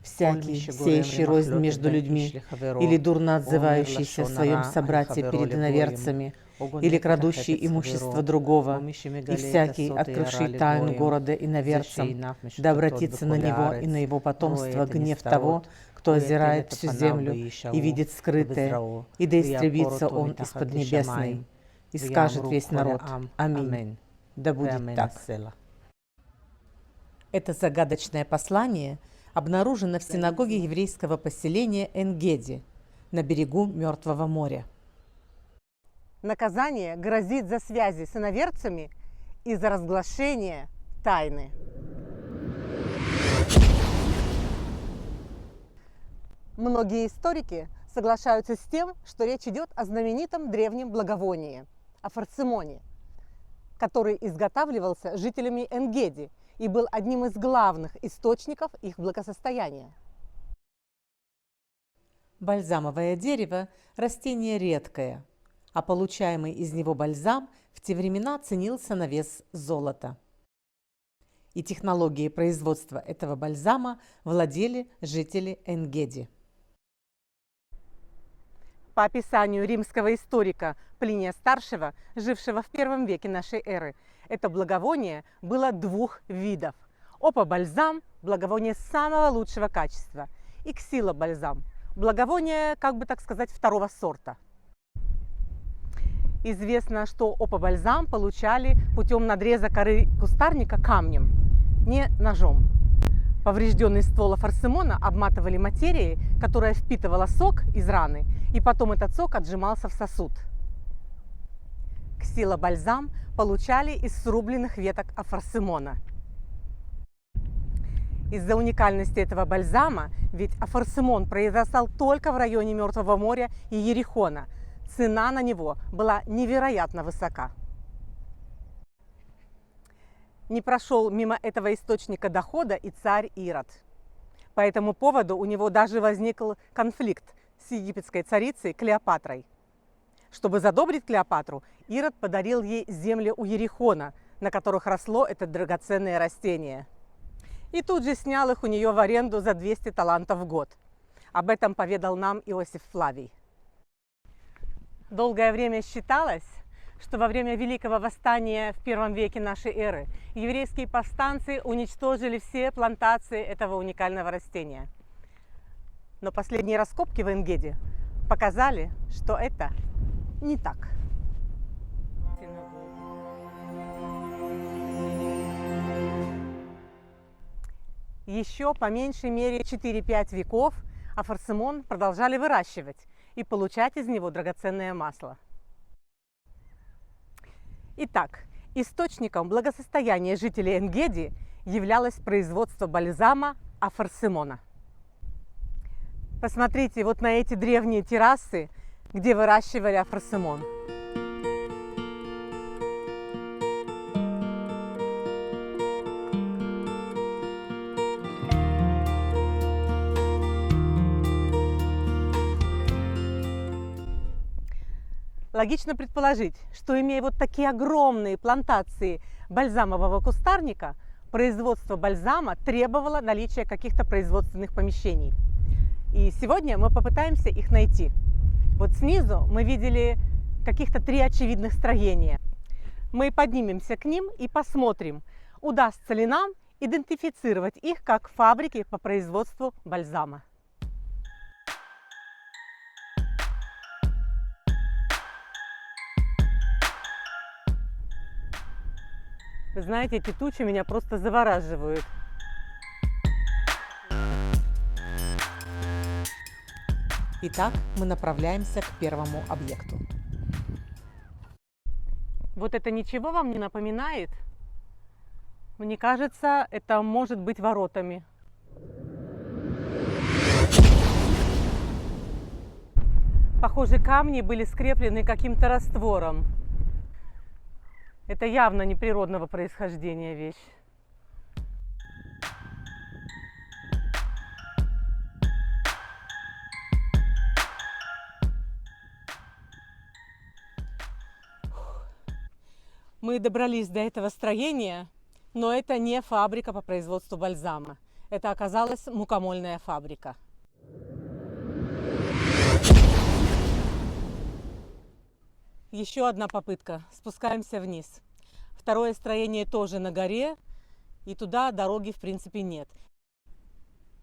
Всякий, сеющий рознь между людьми, или дурно отзывающийся о своем собрате перед иноверцами, или крадущий имущество другого, и всякий, открывший тайну города иноверцам, да обратится на него и на его потомство гнев того, кто озирает всю землю и видит скрытое, и да истребится он из поднебесной. И скажет весь народ: Аминь. Да будет так. Это загадочное послание обнаружено в синагоге еврейского поселения Эн-Геди на берегу Мертвого моря. Наказание грозит за связи с иноверцами и за разглашение тайны. Многие историки соглашаются с тем, что речь идет о знаменитом древнем благовонии – о фарцимоне, который изготавливался жителями Эн-Геди и был одним из главных источников их благосостояния. Бальзамовое дерево – растение редкое, а получаемый из него бальзам в те времена ценился на вес золота. И технологией производства этого бальзама владели жители Эн-Геди. По описанию римского историка Плиния Старшего, жившего в I веке нашей эры, это благовоние было двух видов. Опа-бальзам – благовоние самого лучшего качества, и ксила-бальзам – благовоние, как бы так сказать, второго сорта. Известно, что опа-бальзам получали путем надреза коры кустарника камнем, не ножом. Поврежденный ствол фарцимона обматывали материей, которая впитывала сок из раны, и потом этот сок отжимался в сосуд. Ксила-бальзам получали из срубленных веток афарцимона. Из-за уникальности этого бальзама, ведь афарцимон произрастал только в районе Мертвого моря и Ерихона, цена на него была невероятно высока. Не прошел мимо этого источника дохода и царь Ирод. По этому поводу у него даже возникл конфликт с египетской царицей Клеопатрой. Чтобы задобрить Клеопатру, Ирод подарил ей земли у Ерихона, на которых росло это драгоценное растение. И тут же снял их у нее в аренду за 200 талантов в год. Об этом поведал нам Иосиф Флавий. Долгое время считалось, что во время Великого восстания в I веке нашей эры еврейские повстанцы уничтожили все плантации этого уникального растения. Но последние раскопки в Эн-Геди показали, что это не так. Еще по меньшей мере 4-5 веков афарцимон продолжали выращивать и получать из него драгоценное масло. Итак, источником благосостояния жителей Эн-Геди являлось производство бальзама афарцимона. Посмотрите вот на эти древние террасы, где выращивали афарцимон. Логично предположить, что, имея вот такие огромные плантации бальзамового кустарника, производство бальзама требовало наличия каких-то производственных помещений. И сегодня мы попытаемся их найти. Вот снизу мы видели каких-то 3 очевидных строения. Мы поднимемся к ним и посмотрим, удастся ли нам идентифицировать их как фабрики по производству бальзама. Вы знаете, эти тучи меня просто завораживают. Итак, мы направляемся к первому объекту. Вот это ничего вам не напоминает? Мне кажется, это может быть воротами. Похоже, камни были скреплены каким-то раствором. Это явно неприродного происхождения вещь. Мы добрались до этого строения, но это не фабрика по производству бальзама. Это оказалась мукомольная фабрика. Еще одна попытка. Спускаемся вниз. Второе строение тоже на горе, и туда дороги в принципе нет.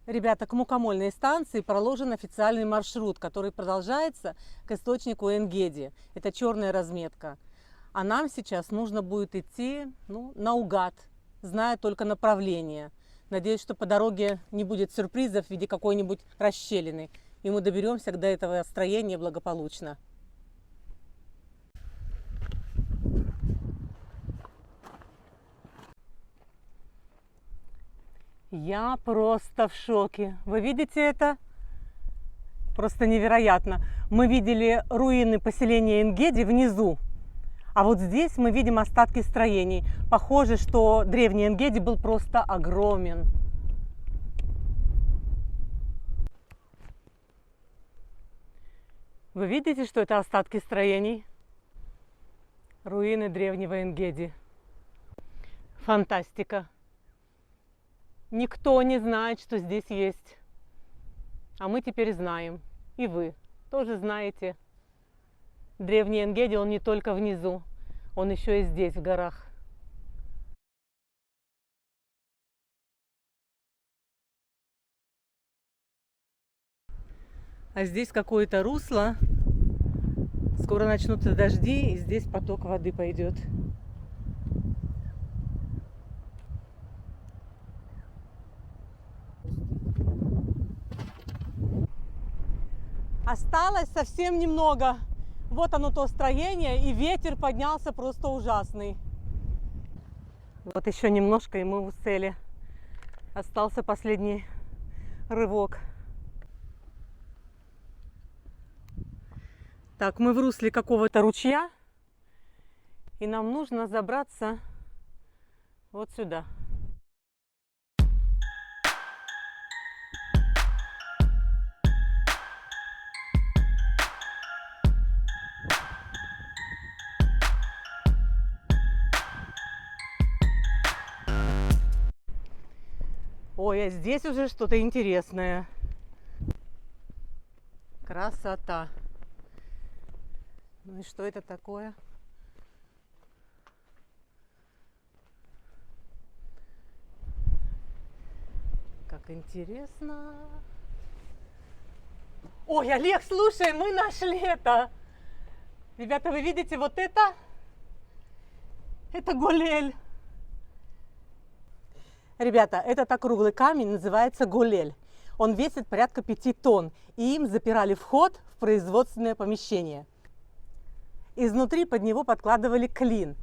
Ребята, к мукомольной станции проложен официальный маршрут, который продолжается к источнику Энгеди. Это черная разметка. А нам сейчас нужно будет идти наугад, зная только направление. Надеюсь, что по дороге не будет сюрпризов в виде какой-нибудь расщелины, и мы доберемся до этого строения благополучно. Я просто в шоке. Вы видите это? Просто невероятно. Мы видели руины поселения Энгеди внизу, а вот здесь мы видим остатки строений. Похоже, что древний Энгеди был просто огромен. Вы видите, что это остатки строений? Руины древнего Энгеди. Фантастика. Никто не знает, что здесь есть. А мы теперь знаем. И вы тоже знаете. Древний Энгеди, он не только внизу, он еще и здесь, в горах. А здесь какое-то русло. Скоро начнутся дожди, и здесь поток воды пойдет. Осталось совсем немного. Вот оно то строение, и ветер поднялся просто ужасный. Вот еще немножко, и мы у цели. Остался последний рывок. Так, мы в русле какого-то ручья, и нам нужно забраться вот сюда. Ой, а здесь уже что-то интересное. Красота. Ну и что это такое? Как интересно. Ой, Олег, слушай, мы нашли это. Ребята, вы видите вот это? Это Голель. Ребята, этот округлый камень называется Голель. Он весит порядка 5 тонн, и им запирали вход в производственное помещение. Изнутри под него подкладывали клин.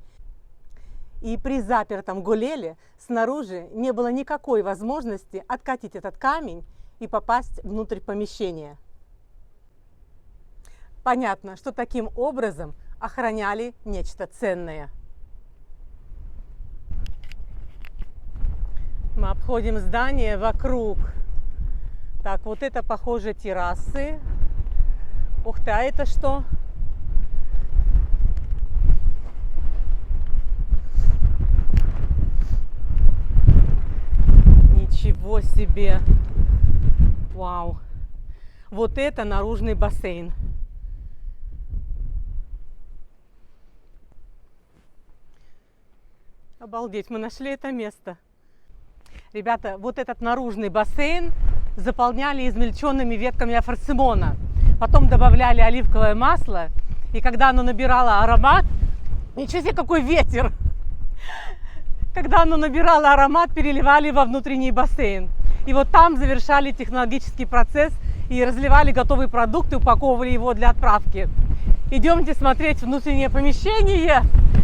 И при запертом Голеле снаружи не было никакой возможности откатить этот камень и попасть внутрь помещения. Понятно, что таким образом охраняли нечто ценное. Мы обходим здание вокруг. Так, вот это, похоже, террасы. Ух ты, а это что? Ничего себе! Вау! Вот это наружный бассейн. Обалдеть, мы нашли это место. Ребята, вот этот наружный бассейн заполняли измельченными ветками афорцимона. Потом добавляли оливковое масло. И когда оно набирало аромат... Ничего себе, какой ветер! Когда оно набирало аромат, переливали во внутренний бассейн. И вот там завершали технологический процесс и разливали готовый продукт и упаковывали его для отправки. Идемте смотреть внутреннее помещение.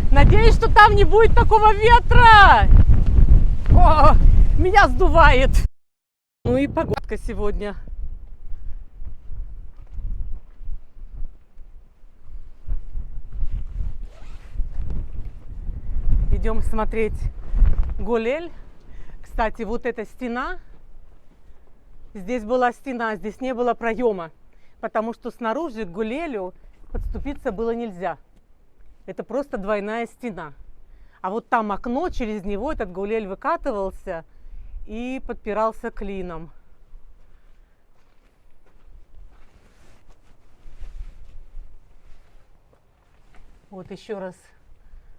Надеюсь, что там не будет такого ветра. О, меня сдувает. Ну и погодка сегодня. Идем смотреть Голель. Кстати, вот эта стена. Здесь была стена, здесь не было проема, потому что снаружи к Голелю подступиться было нельзя. Это просто двойная стена. А вот там окно, через него этот Голель выкатывался, и подпирался клином. Вот еще раз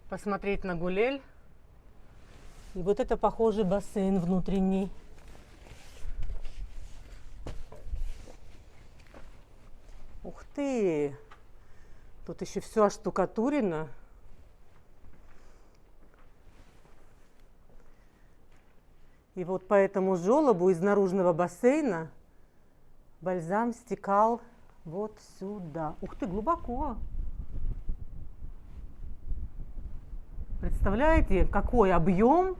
посмотреть на Гулель. И вот это, похоже, бассейн внутренний. Ух ты! Тут еще все оштукатурено. И вот по этому желобу из наружного бассейна бальзам стекал вот сюда. Ух ты, глубоко! Представляете, какой объем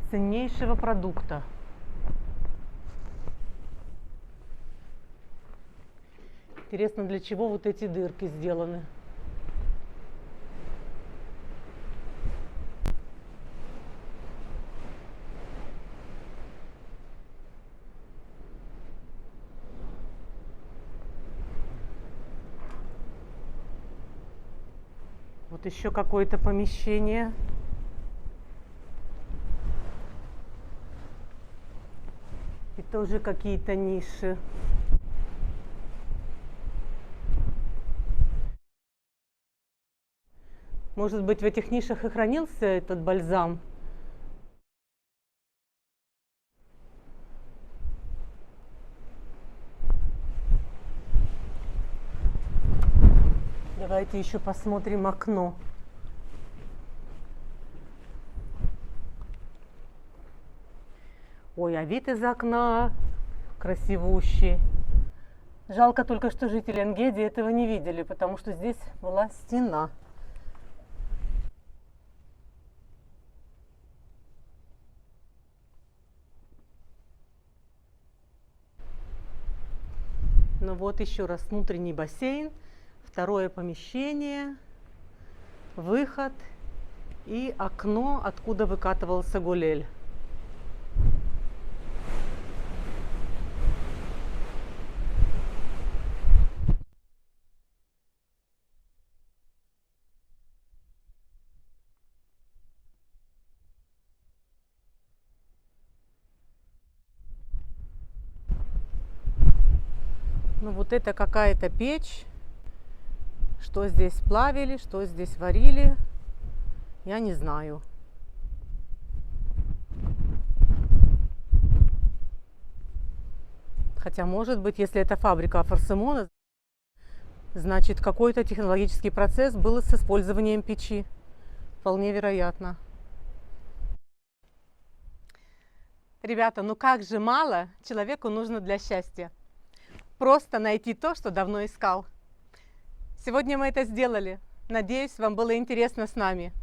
ценнейшего продукта? Интересно, для чего вот эти дырки сделаны? Вот еще какое-то помещение. И тоже какие-то ниши. Может быть, в этих нишах и хранился этот бальзам? Давайте еще посмотрим окно. Ой, а вид из окна красивущий. Жалко только, что жители Энгеди этого не видели, потому что здесь была стена. Ну вот еще раз внутренний бассейн, второе помещение, выход и окно, откуда выкатывался Гулель. Ну вот это какая-то печь. Что здесь плавили, что здесь варили, я не знаю. Хотя, может быть, если это фабрика Форсемона, значит, какой-то технологический процесс был с использованием печи. Вполне вероятно. Ребята, ну как же мало человеку нужно для счастья. Просто найти то, что давно искал. Сегодня мы это сделали. Надеюсь, вам было интересно с нами.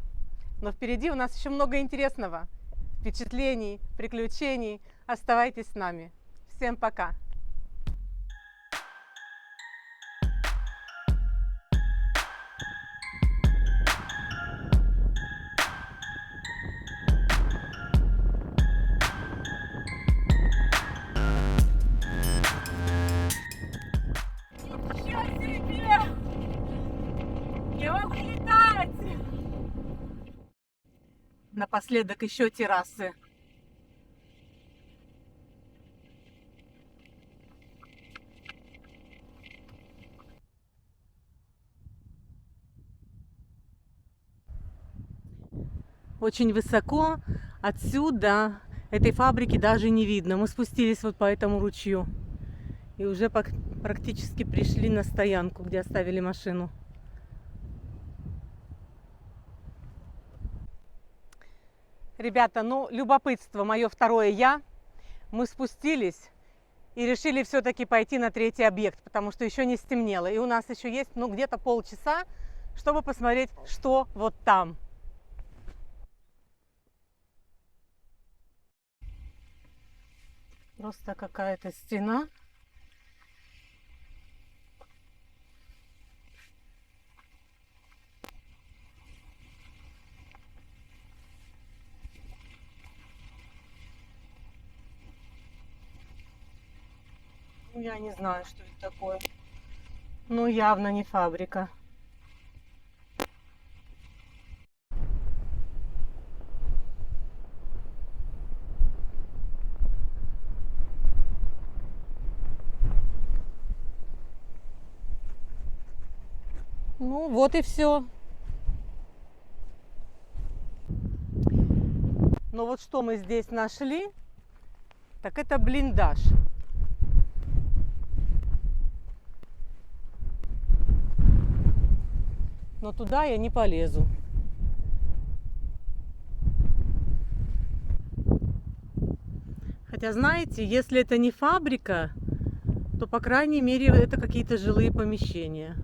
Но впереди у нас еще много интересного. Впечатлений, приключений. Оставайтесь с нами. Всем пока! Напоследок еще террасы. Очень высоко. Отсюда этой фабрики даже не видно. Мы спустились вот по этому ручью. И уже практически пришли на стоянку, где оставили машину. Ребята, ну, любопытство, мое второе я. Мы спустились и решили все-таки пойти на третий объект, потому что еще не стемнело. И у нас еще есть, ну, где-то полчаса, чтобы посмотреть, что вот там. Просто какая-то стена. Я не знаю, что это такое. Ну, явно не фабрика. Ну, вот и все. Но вот что мы здесь нашли, так это блиндаж. Но туда я не полезу. Хотя, знаете, если это не фабрика, то, по крайней мере, это какие-то жилые помещения.